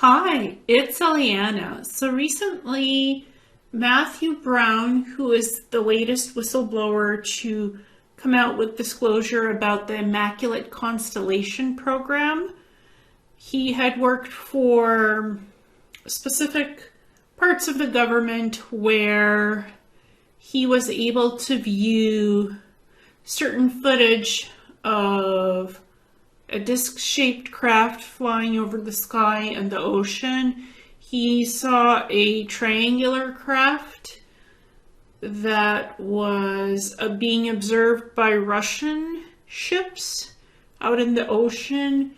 Hi, it's Ileana. So recently, Matthew Brown, who is the latest whistleblower to come out with disclosure about the Immaculate Constellation program, he had worked for specific parts of the government where he was able to view certain footage of a disc-shaped craft flying over the sky and the ocean. He saw a triangular craft that was being observed by Russian ships out in the ocean,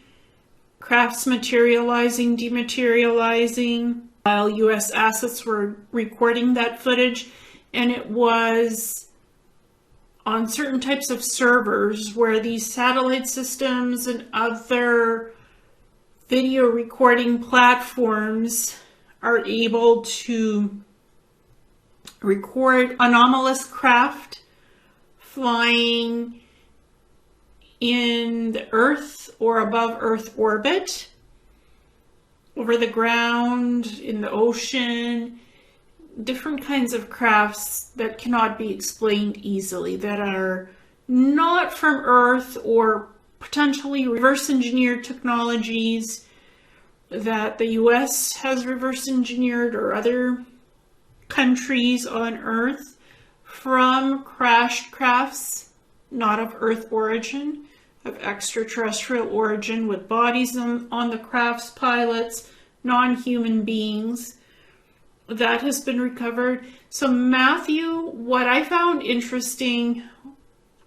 crafts materializing, dematerializing, while US assets were recording that footage, and it was on certain types of servers where these satellite systems and other video recording platforms are able to record anomalous craft flying in the Earth or above Earth orbit, over the ground, in the ocean, different kinds of crafts that cannot be explained easily, that are not from Earth or potentially reverse engineered technologies that the US has reverse engineered, or other countries on Earth, from crashed crafts not of Earth origin, of extraterrestrial origin, with bodies on the craft's pilots, non-human beings. That has been recovered. So Matthew, what I found interesting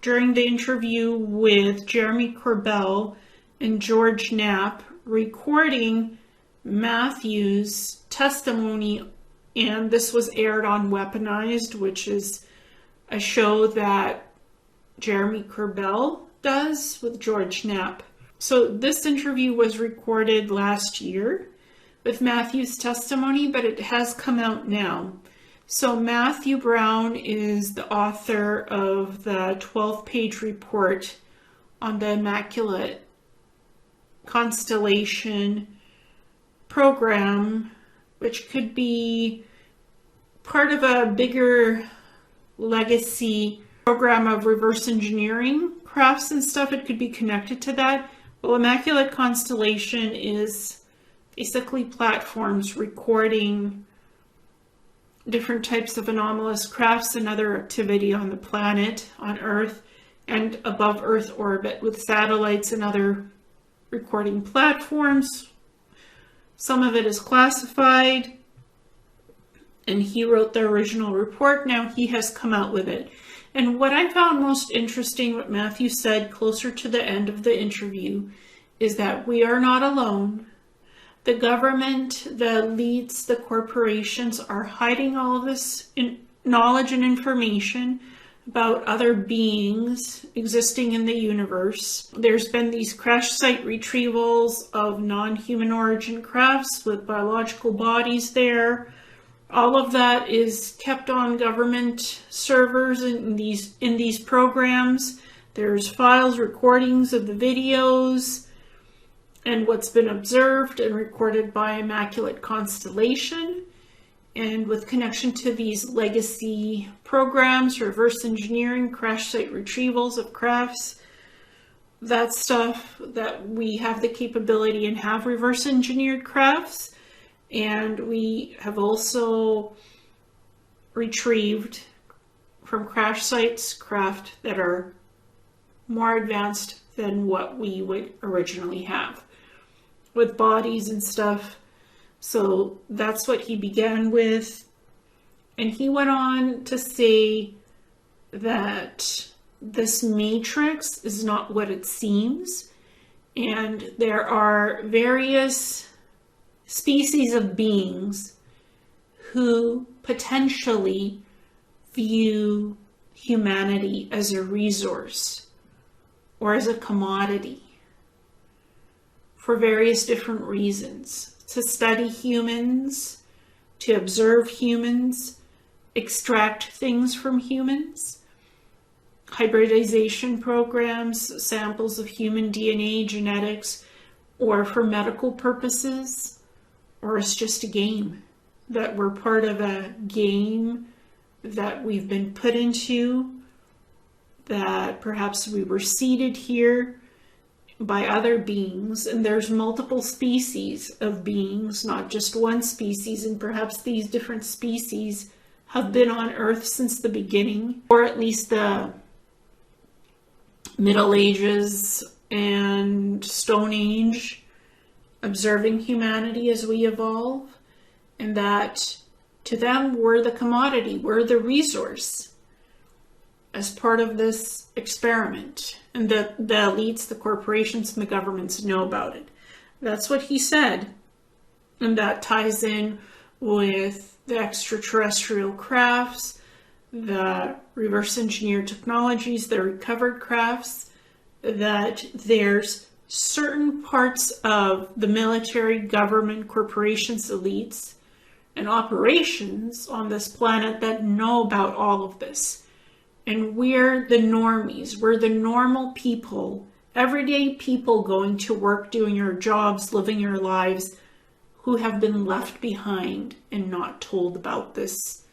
during the interview with Jeremy Corbell and George Knapp, recording Matthew's testimony, and this was aired on Weaponized, which is a show that Jeremy Corbell does with George Knapp. So this interview was recorded last year with Matthew's testimony, but it has come out now. So Matthew Brown is the author of the 12-page report on the Immaculate Constellation program, which could be part of a bigger legacy program of reverse engineering crafts and stuff. It could be connected to that. Well, Immaculate Constellation is basically platforms recording different types of anomalous crafts and other activity on the planet, on Earth, and above Earth orbit, with satellites and other recording platforms. Some of it is classified, and he wrote the original report. Now he has come out with it. And what I found most interesting, what Matthew said closer to the end of the interview, is that we are not alone. The government, the elites, the corporations are hiding all of this knowledge and information about other beings existing in the universe. There's been these crash site retrievals of non-human origin crafts with biological bodies there. All of that is kept on government servers in these programs. There's files, recordings of the videos, and what's been observed and recorded by Immaculate Constellation, and with connection to these legacy programs, reverse engineering, crash site retrievals of crafts, that stuff that we have the capability and have reverse engineered crafts. And we have also retrieved from crash sites craft that are more advanced than what we would originally have, with bodies and stuff. So that's what he began with. And he went on to say that this matrix is not what it seems. And there are various species of beings who potentially view humanity as a resource or as a commodity, for various different reasons. To study humans, to observe humans, extract things from humans, hybridization programs, samples of human DNA, genetics, or for medical purposes. or it's just a game, that we're part of a game that we've been put into, that perhaps we were seeded here by other beings, and there's multiple species of beings, not just one species, and perhaps these different species have been on Earth since the beginning, or at least the Middle Ages and Stone Age, observing humanity as we evolve, and that to them we're the commodity, we're the resource as part of this experiment, and that the elites, the corporations, and the governments know about it. That's what he said, and that ties in with the extraterrestrial crafts, the reverse engineered technologies, the recovered crafts, that there's certain parts of the military, government, corporations, elites, and operations on this planet that know about all of this. And we're the normies, we're the normal people, everyday people going to work, doing your jobs, living your lives, who have been left behind and not told about this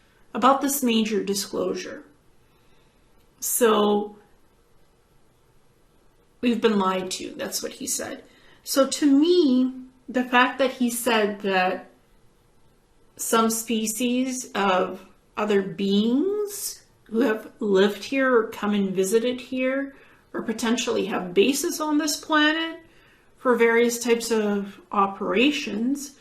major disclosure. So we've been lied to, that's what he said. So to me, the fact that he said that some species of other beings who have lived here or come and visited here or potentially have bases on this planet for various types of operations,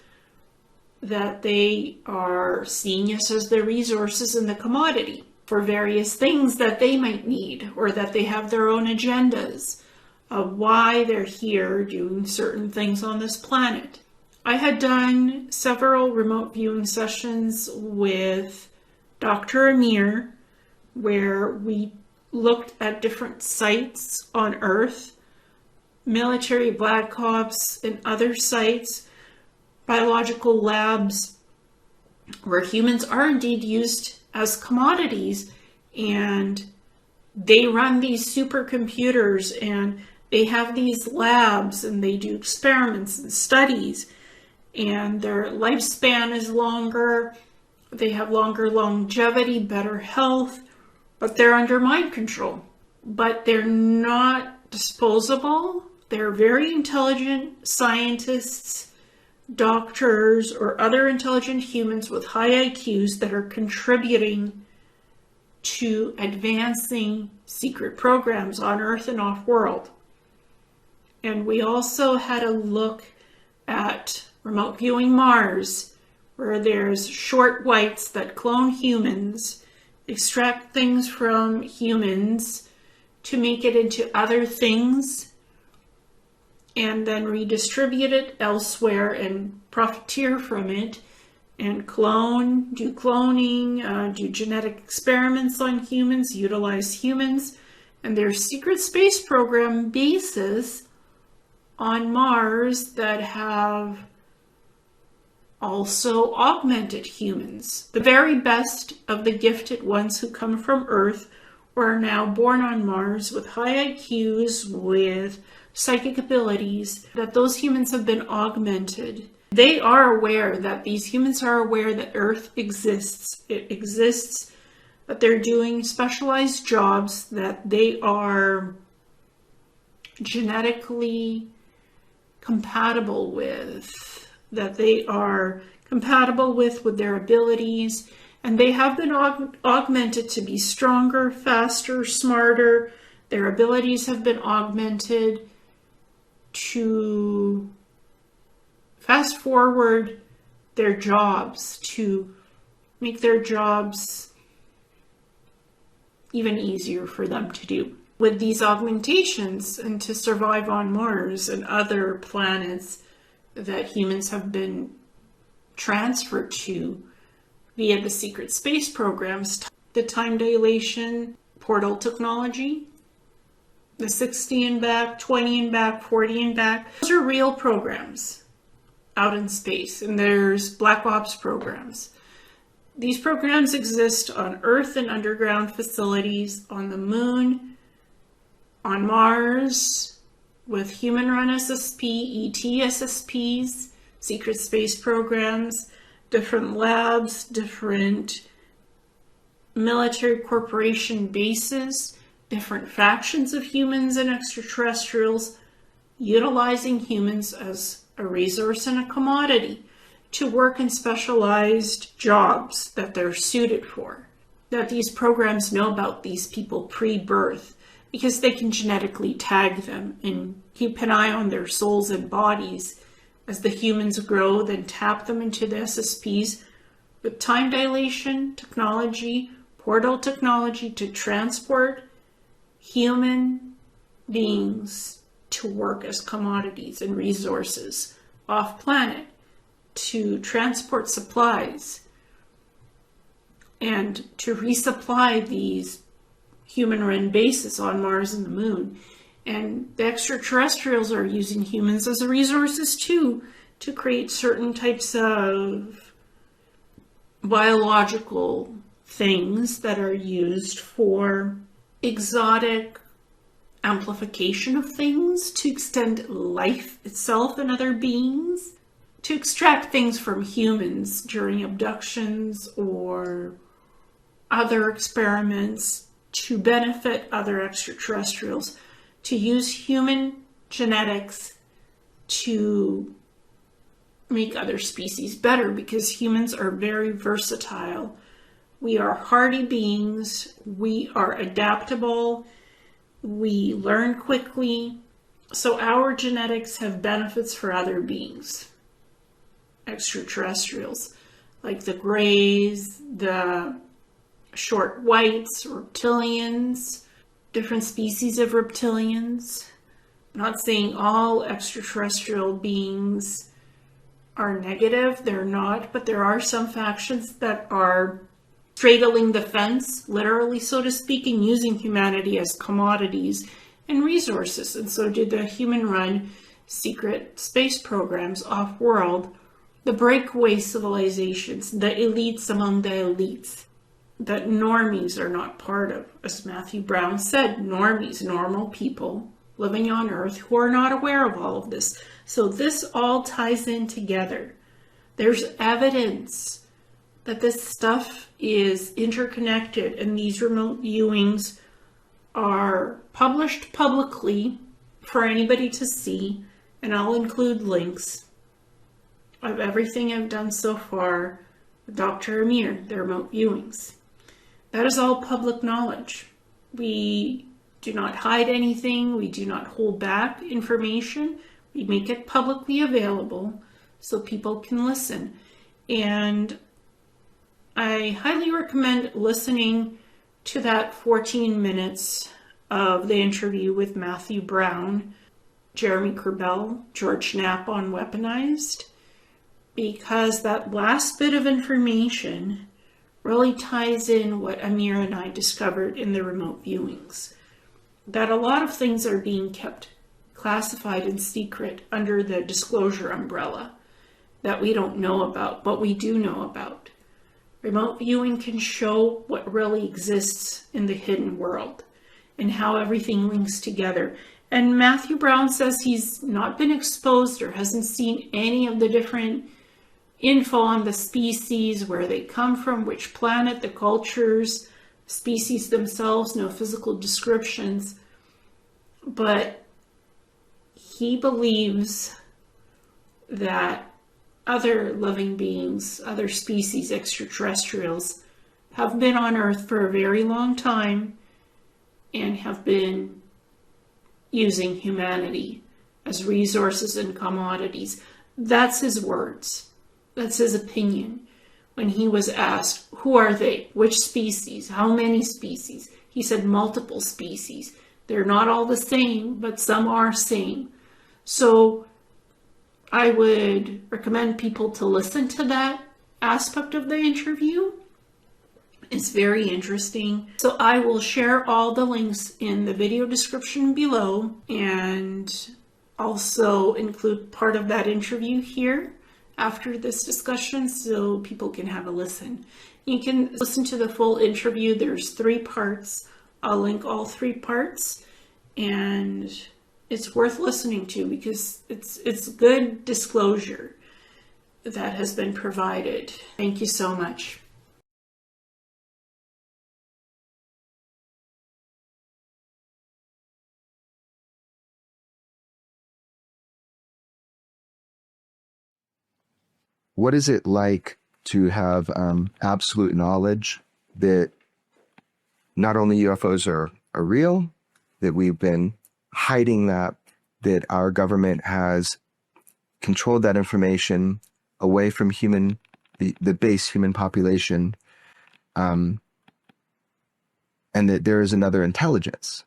that they are seeing us as the resources and the commodity for various things that they might need, or that they have their own agendas of why they're here doing certain things on this planet. I had done several remote viewing sessions with Dr. Amir, where we looked at different sites on Earth, military black ops and other sites, biological labs, where humans are indeed used as commodities, and they run these supercomputers, and they have these labs, and they do experiments and studies, and their lifespan is longer, they have longer longevity, better health, but they're under mind control. But they're not disposable. They're very intelligent scientists, doctors, or other intelligent humans with high IQs that are contributing to advancing secret programs on Earth and off-world. And we also had a look at remote viewing Mars, where there's short whites that clone humans, extract things from humans to make it into other things, and then redistribute it elsewhere and profiteer from it, and do cloning, do genetic experiments on humans, utilize humans, and there's secret space program bases on Mars that have also augmented humans. The very best of the gifted ones who come from Earth or are now born on Mars with high IQs, with psychic abilities, that those humans have been augmented. They are aware that these humans are aware that Earth exists. It exists, that they're doing specialized jobs, that they are genetically compatible with, that they are compatible with their abilities, and they have been augmented to be stronger, faster, smarter. Their abilities have been augmented to fast forward their jobs, to make their jobs even easier for them to do. With these augmentations, and to survive on Mars and other planets that humans have been transferred to via the secret space programs, the time dilation portal technology, the 60 and back, 20 and back, 40 and back, those are real programs out in space, and there's black ops programs. These programs exist on Earth and underground facilities, on the moon, on Mars, with human-run SSP, ET SSPs, secret space programs, different labs, different military corporation bases, different factions of humans and extraterrestrials, utilizing humans as a resource and a commodity to work in specialized jobs that they're suited for. That these programs know about these people pre-birth because they can genetically tag them and keep an eye on their souls and bodies as the humans grow, then tap them into the SSPs with time dilation technology, portal technology to transport human beings to work as commodities and resources off planet, to transport supplies and to resupply these human-run bases on Mars and the Moon. And the extraterrestrials are using humans as resources too, to create certain types of biological things that are used for exotic amplification of things, to extend life itself and other beings, to extract things from humans during abductions or other experiments to benefit other extraterrestrials, to use human genetics to make other species better, because humans are very versatile. We are hardy beings, we are adaptable, we learn quickly, so our genetics have benefits for other beings, extraterrestrials, like the Greys, the short whites, reptilians, different species of reptilians. I'm not saying all extraterrestrial beings are negative, they're not, but there are some factions that are straddling the fence, literally, so to speak, and using humanity as commodities and resources. And so did the human-run secret space programs off-world, the breakaway civilizations, the elites among the elites, that normies are not part of. As Matthew Brown said, normies, normal people living on Earth who are not aware of all of this. So this all ties in together. There's evidence that this stuff is interconnected, and these remote viewings are published publicly for anybody to see, and I'll include links of everything I've done so far with Dr. Amir, the remote viewings. That is all public knowledge. We do not hide anything. We do not hold back information. We make it publicly available so people can listen. And I highly recommend listening to that 14 minutes of the interview with Matthew Brown, Jeremy Corbell, George Knapp on Weaponized, because that last bit of information really ties in what Amir and I discovered in the remote viewings. That a lot of things are being kept classified and secret under the disclosure umbrella that we don't know about, but we do know about. Remote viewing can show what really exists in the hidden world and how everything links together. And Matthew Brown says he's not been exposed or hasn't seen any of the different info on the species, where they come from, which planet, the cultures, species themselves, no physical descriptions. But he believes that other living beings, other species, extraterrestrials, have been on Earth for a very long time and have been using humanity as resources and commodities. That's his words. That's his opinion. When he was asked, who are they? Which species? How many species? He said multiple species. They're not all the same, but some are same. So I would recommend people to listen to that aspect of the interview. It's very interesting. So I will share all the links in the video description below, and also include part of that interview here after this discussion so people can have a listen. You can listen to the full interview. There's 3 parts. I'll link all 3 parts, and it's worth listening to because it's good disclosure. that has been provided. Thank you so much. What is it like to have absolute knowledge that not only UFOs are real, that we've been hiding that our government has controlled that information away from the base human population, and that there is another intelligence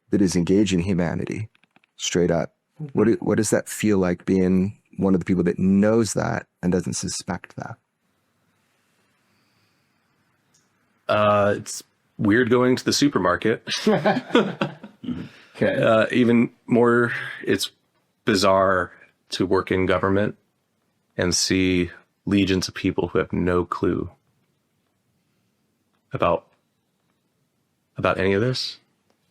that is engaging humanity straight up? What does that feel like, being one of the people that knows that and doesn't suspect that? It's weird going to the supermarket. Okay. Even more, it's bizarre to work in government and see legions of people who have no clue about any of this,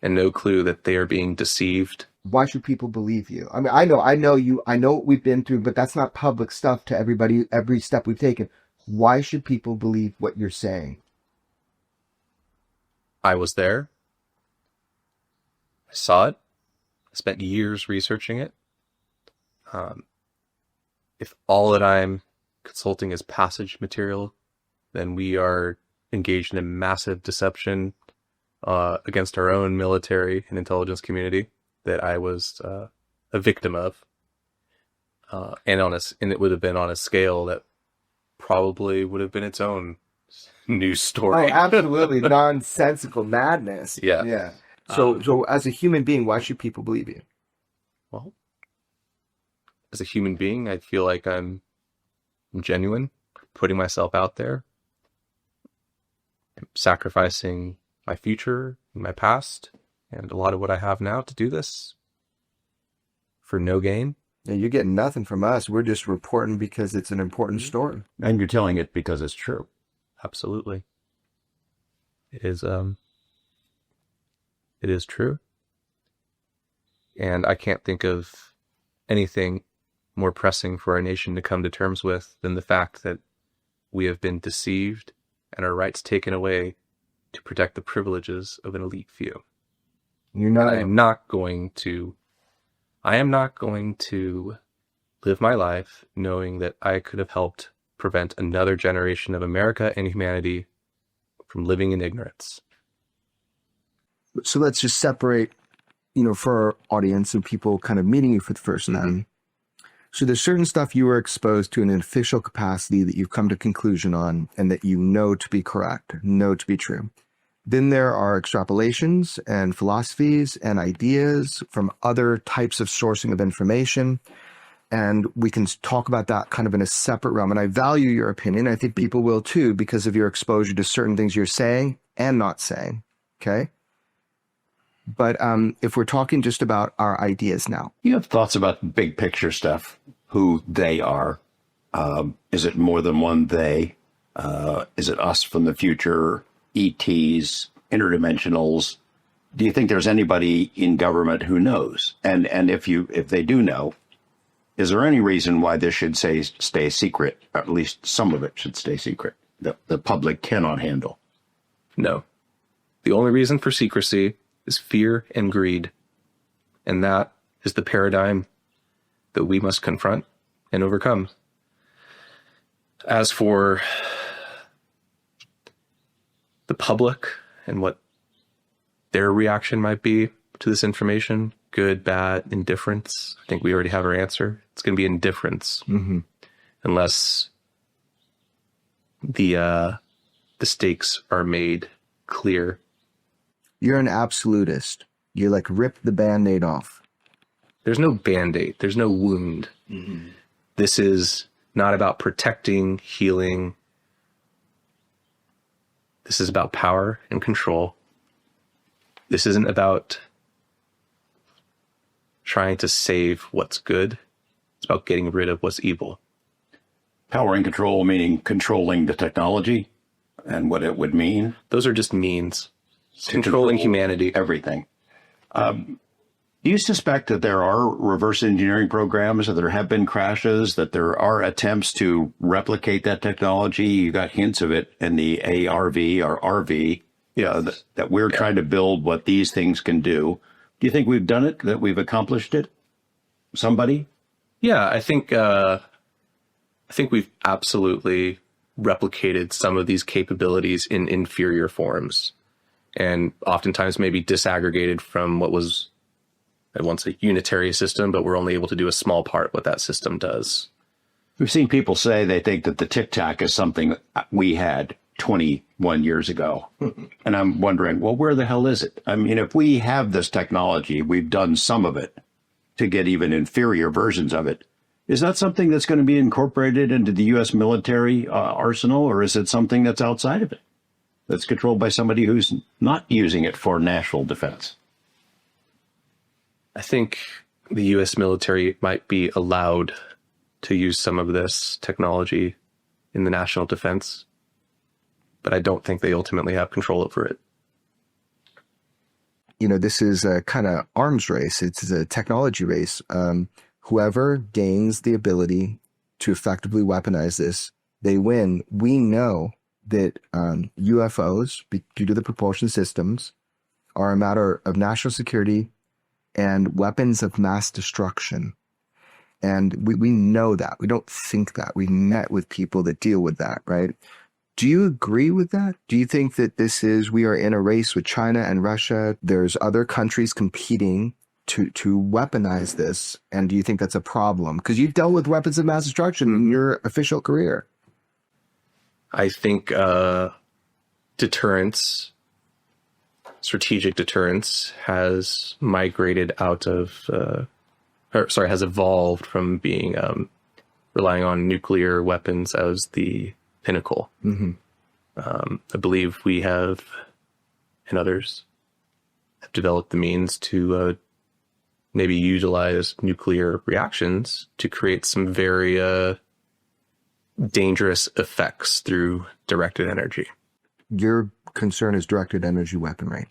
and no clue that they are being deceived. Why should people believe you? I mean, I know you, I know what we've been through, but that's not public stuff to everybody, every step we've taken. Why should people believe what you're saying? I was there. I saw it. I spent years researching it. If all that I'm consulting is passage material, then we are engaged in a massive deception against our own military and intelligence community that I was a victim of. And it would have been on a scale that probably would have been its own news story. Oh, absolutely. Nonsensical madness. Yeah. Yeah. So as a human being, why should people believe you? Well, as a human being, I feel like I'm genuine, putting myself out there. I'm sacrificing my future, my past, and a lot of what I have now to do this for no gain. Yeah, you're getting nothing from us. We're just reporting because it's an important story. And you're telling it because it's true. Absolutely. It is true. And I can't think of anything more pressing for our nation to come to terms with than the fact that we have been deceived and our rights taken away to protect the privileges of an elite few. I am not going to live my life knowing that I could have helped prevent another generation of America and humanity from living in ignorance. So let's just separate, for our audience and people kind of meeting you for the first time. So there's certain stuff you were exposed to in an official capacity that you've come to conclusion on and that you know to be correct, know to be true. Then there are extrapolations and philosophies and ideas from other types of sourcing of information. And we can talk about that kind of in a separate realm. And I value your opinion. I think people will too, because of your exposure to certain things you're saying and not saying. Okay. But if we're talking just about our ideas now. You have thoughts about big picture stuff, who they are. Is it more than one they? Is it us from the future, ETs, interdimensionals? Do you think there's anybody in government who knows? And if they do know, is there any reason why this should stay secret? Or at least some of it should stay secret, that the public cannot handle? No. The only reason for secrecy is fear and greed. And that is the paradigm that we must confront and overcome. As for the public and what their reaction might be to this information, good, bad, indifference, I think we already have our answer. It's going to be indifference. Mm-hmm. Unless the stakes are made clear. You're an absolutist. You rip the Band-Aid off. There's no Band-Aid. There's no wound. Mm-hmm. This is not about protecting, healing. This is about power and control. This isn't about trying to save what's good. It's about getting rid of what's evil. Power and control, meaning controlling the technology and what it would mean. Those are just means. Controlling humanity. Everything. Do you suspect that there are reverse engineering programs, that there have been crashes, that there are attempts to replicate that technology? You got hints of it in the ARV or RV, that we're trying to build what these things can do. Do you think we've done it, that we've accomplished it? Somebody? Yeah, I think we've absolutely replicated some of these capabilities in inferior forms, and oftentimes maybe disaggregated from what was at once a unitary system, but we're only able to do a small part what that system does. We've seen people say they think that the Tic Tac is something we had 21 years ago. And I'm wondering, well, where the hell is it? I mean, if we have this technology, we've done some of it to get even inferior versions of it. Is that something that's going to be incorporated into the U.S. military arsenal, or is it something that's outside of it, that's controlled by somebody who's not using it for national defense? I think the U.S. military might be allowed to use some of this technology in the national defense, but I don't think they ultimately have control over it. You know, this is a kind of arms race. It's a technology race. Whoever gains the ability to effectively weaponize this, they win. We know that UFOs, due to the propulsion systems, are a matter of national security and weapons of mass destruction. And we know that. We don't think that. We met with people that deal with that, right? Do you agree with that? Do you think that we are in a race with China and Russia? There's other countries competing to weaponize this. And do you think that's a problem? Because you've dealt with weapons of mass destruction in your official career. I think strategic deterrence has migrated out of, has evolved from being relying on nuclear weapons as the pinnacle. Mm-hmm. I believe we have, and others, have developed the means to maybe utilize nuclear reactions to create some very dangerous effects through directed energy. Your concern is directed energy weaponry.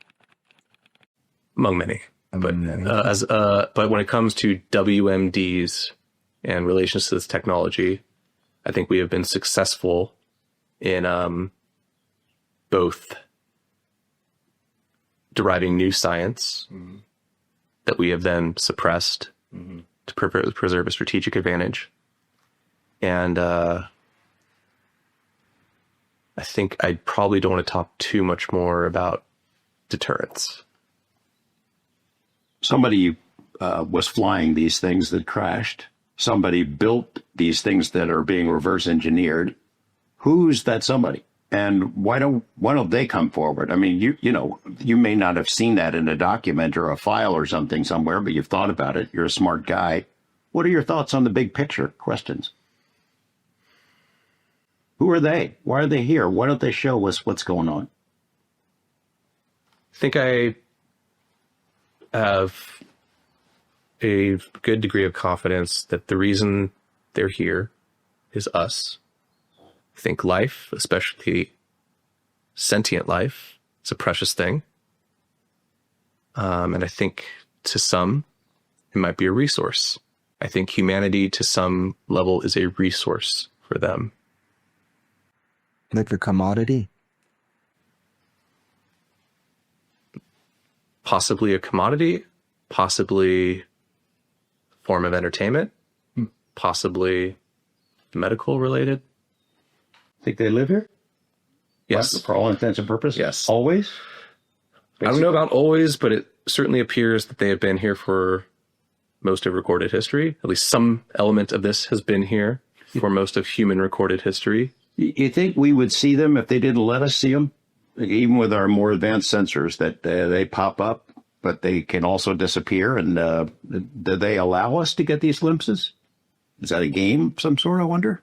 Among many. But when it comes to WMDs and relations to this technology, I think we have been successful in both deriving new science that we have then suppressed to preserve a strategic advantage. And I think I probably don't want to talk too much more about deterrence. Somebody was flying these things that crashed. Somebody built these things that are being reverse engineered. Who's that somebody? And why don't they come forward? I mean, you may not have seen that in a document or a file or something somewhere, but you've thought about it. You're a smart guy. What are your thoughts on the big picture questions? Who are they? Why are they here? Why don't they show us what's going on? I think I have a good degree of confidence that the reason they're here is us. I think life, especially sentient life, is a precious thing. And I think to some, it might be a resource. I think humanity to some level is a resource for them. Like a commodity? Possibly a commodity, possibly a form of entertainment, possibly medical related. Think they live here? Yes. For all intents and purposes? Yes. Always? I don't know about always, but it certainly appears that they have been here for most of recorded history. At least some element of this has been here for most of human recorded history. You think we would see them if they didn't let us see them? Even with our more advanced sensors, that they pop up, but they can also disappear. And do they allow us to get these glimpses? Is that a game of some sort, I wonder?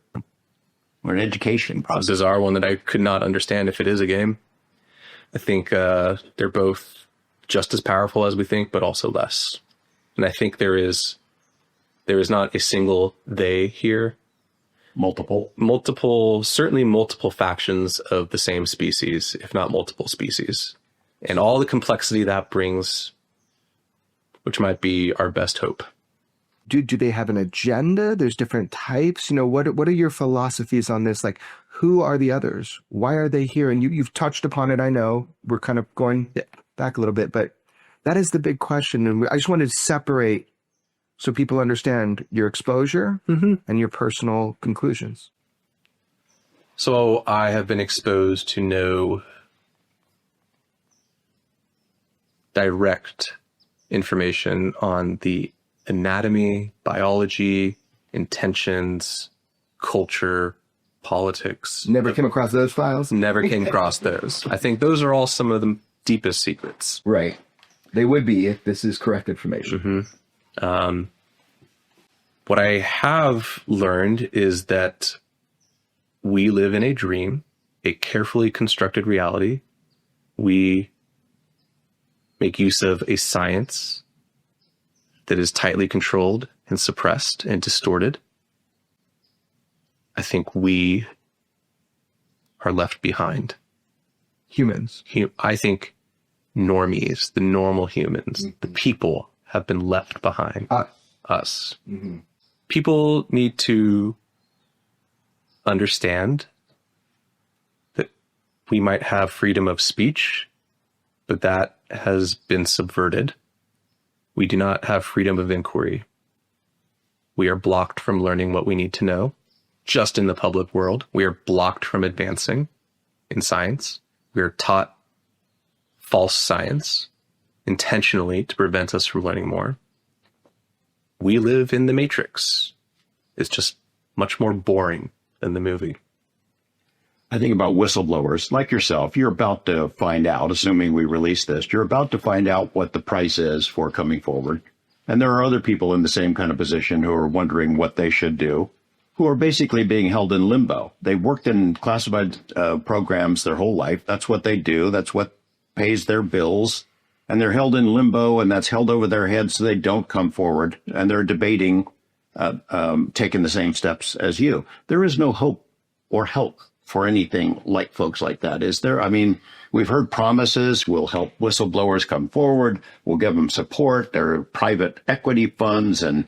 Or an education process? A bizarre one that I could not understand if it is a game. I think they're both just as powerful as we think, but also less. And I think there is not a single they here. Certainly multiple factions of the same species, if not multiple species. And all the complexity that brings which might be our best hope. Do they have an agenda? There's different types. What are your philosophies on this? Like, who are the others? Why are they here? And you've touched upon it. I know we're kind of going back a little bit, but that is the big question. And I just wanted to separate so people understand your exposure and your personal conclusions. So I have been exposed to no direct information on the anatomy, biology, intentions, culture, politics. Never came across those files? Never came across those. I think those are all some of the deepest secrets. Right. They would be if this is correct information. What I have learned is that we live in a dream, a carefully constructed reality. We make use of a science that is tightly controlled and suppressed and distorted. I think we are left behind. Humans. I think normies, the normal humans, the people have been left behind. Us. People need to understand that we might have freedom of speech, but that has been subverted. We do not have freedom of inquiry. We are blocked from learning what we need to know. Just in the public world, we are blocked from advancing in science. We are taught false science intentionally to prevent us from learning more. We live in the Matrix. It's just much more boring than the movie. I think about whistleblowers like yourself. You're about to find out, assuming we release this, you're about to find out what the price is for coming forward. And there are other people in the same kind of position who are wondering what they should do, who are basically being held in limbo. They've worked in classified programs their whole life. That's what they do. That's what pays their bills. And they're held in limbo, and that's held over their heads so they don't come forward. And they're debating taking the same steps as you. There is no hope or help for anything like folks like that, is there? I mean, we've heard promises. We'll help whistleblowers come forward. We'll give them support. There are private equity funds and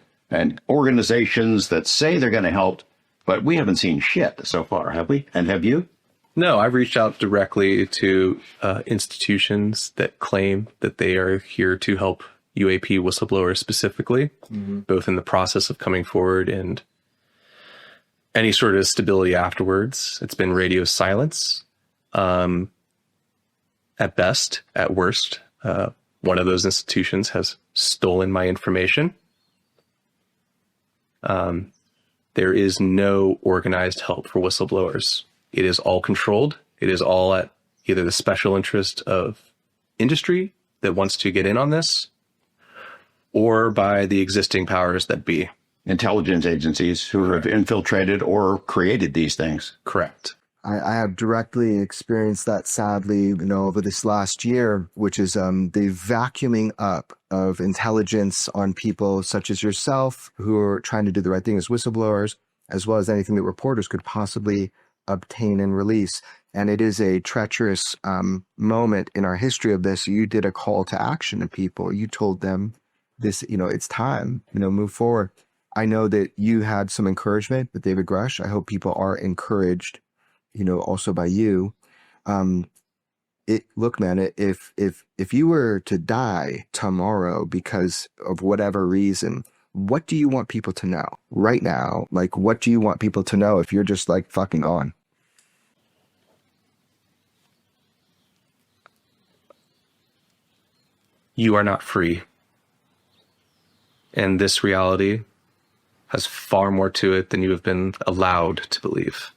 organizations that say they're going to help, but we haven't seen shit so far, have we? And have you? No, I've reached out directly to institutions that claim that they are here to help UAP whistleblowers specifically, both in the process of coming forward and any sort of stability afterwards. It's been radio silence. At best, at worst, one of those institutions has stolen my information. There is no organized help for whistleblowers. It is all controlled. It is all at either the special interest of industry that wants to get in on this, or by the existing powers that be. Intelligence agencies who have infiltrated or created these things. Correct. I have directly experienced that, sadly, over this last year, which is the vacuuming up of intelligence on people such as yourself who are trying to do the right thing as whistleblowers, as well as anything that reporters could possibly obtain and release. And it is a treacherous moment in our history of this. You did a call to action to people. You told them this, it's time, move forward. I know that you had some encouragement with David Grush. I hope people are encouraged, also by you. Look, man, if you were to die tomorrow because of whatever reason, what do you want people to know right now? Like, what do you want people to know if you're just like fucking on? You are not free. And this reality has far more to it than you have been allowed to believe.